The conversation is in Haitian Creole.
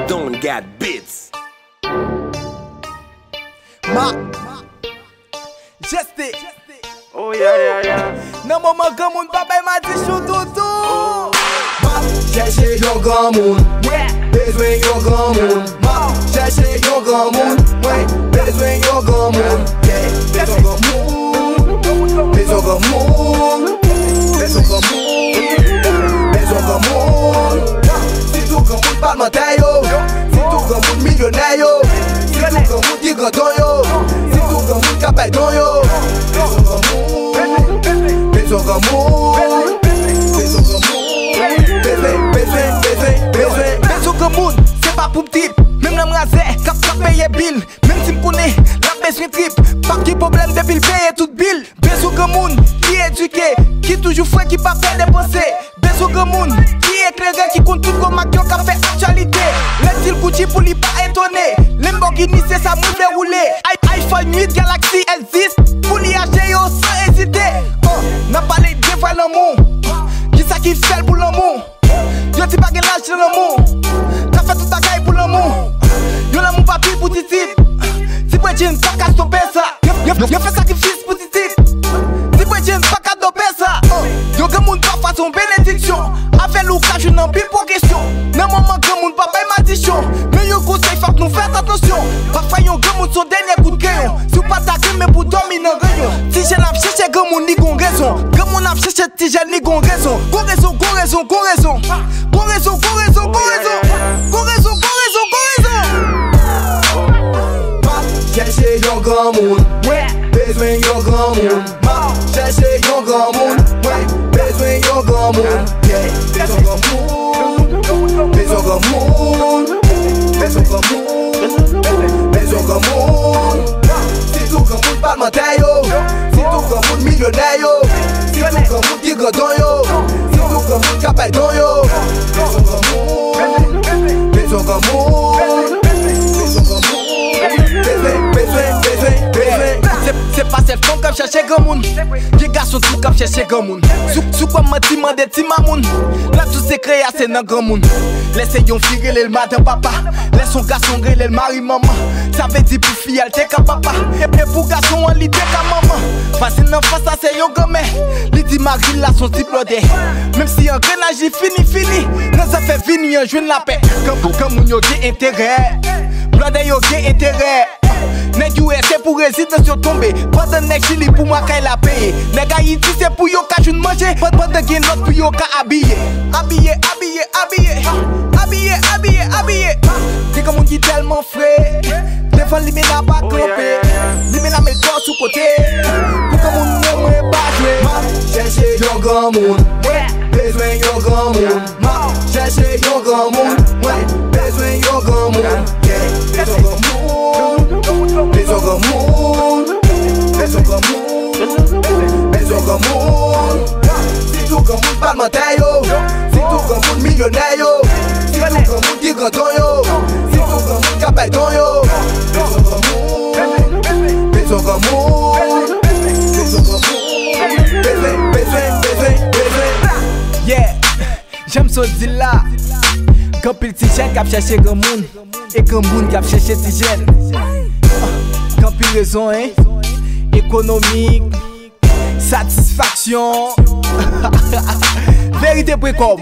Don got bits. Ma Geste. Oh yeah. Nan moment grand moun babay m'a dit chou toutou. Ma cherche yon grand moun, besoin yon grand moun. Ma cherche yon grand moun, besoin yon grand moun. Besoin grand moun, besoin grand moun, besoin grand moun, besoin grand moun. Si tout grand moun parlementaire yo, si tout grand moun millionnaire yo, si tout grand moun qui grand don yo, si tout grand moun capay don yo. Besoin grand moun, besoin grand moun, besoin grand moun. Besoin grand moun, c'est pas pour petit. Même l'homme rasé, cap paye bill. Même si m'connais, la besoin trip. Pas de problème de bill, paye toute bill. Besoin grand moun, qui est éduqué, qui toujours fouet, qui pas fait dépenser. Besoin grand moun, qui est éclairé, qui compte tout comme action, qui fait actualité. Laisse-il Gucci pour lui pas étonner. Lamborghini, c'est ça mou déroulé. iPhone 8 Galaxy S10, pour lui acheter yo sans hésiter. N'a pas les deux fois l'amour. Qui ça qui fait pour l'amour? Yo ti pa gen l'âge de l'amour. T'as fait toute ta caille pour l'amour. Yo l'amour pas pire pour titit. Si Bredjin pas qu'à stopper ça. Yo fait sacrifice pour titit. Si Bredjin pas qu'à stopper ça. Yo grand moun pas façon bénédiction. Avec l'ouvrage une en pile pour question. Nan moment grand moun pas bay maldition. Mais yo conseil faut que nous fassions attention. Parfois yo grand moun son dernier coup de crayon. Si ou pas t'agré mais pour dormir dans rayon. Si j'ai n'a cherché grand moun ni gon raison. Grand moun n'a cherché ti j'ai ni gon raison. Gon raison. Cherchez yon grand moun, besoin yon grand moun. Cherchez yon grand moun, besoin yon grand moun. Besoin grand moun, besoin grand moun, besoin grand moun, besoin grand moun. Si tout grand moun parlementaire yo, si tout grand moun millionnaire yo, si tout grand moun qui grand don yo, si tout grand moun capay don yo. Besoin grand moun, besoin grand moun, besoin grand moun. C'est pas cette femme qui cherche grand moun. Qui garçon tout qui cherche grand moun. Sous quoi m'a demandé ti mamoun. Là tout c'est créé c'est dans grand moun. Laissez yon fille le matin papa. Laisse son garçon griller le mari maman. Ça veut dire pour fille elle t'es qu'à papa. Et pour garçon on l'idée qu'à maman. Facile non face ça c'est yon grand-mère. Li dit mari là son diplômé. Même si un grenage fini. Non ça fait venir un jeune la paix. Comme moun yo gen intérêt. Blonde yo gen intérêt. Nèg US c'est pour résister sur tomber. Pendant nèg Chili pour moi qu'elle a payé. Nèg Haïti c'est pour yo ka joun manger. Pendant gen l'autre pour yo ka habiller. Habiller. C'est comme on dit tellement frais. Devant lui n'a pas campé. Lui n'a met le corps sous côté. Pour comme on ne pas jouer. Cherchez yon grand moun, besoin yon grand moun. Cherchez yon grand moun, besoin yon grand moun. Besoin grand moun, besoin grand moun, besoin grand moun, besoin grand moun. Si tout grand moun parlementaire yo, si tout grand moun millionnaire yo, si tout grand moun qui grand don yo, si tout grand moun capay don yo. Besoin grand moun, besoin grand moun, besoin grand moun. Yeah, j'aime ce deal là. Quand pile ti jen k'ap chercher grand moun et grand moun k'ap chercher ti jen. Quand pile raison hein, économique, satisfaction. Vérité précoce.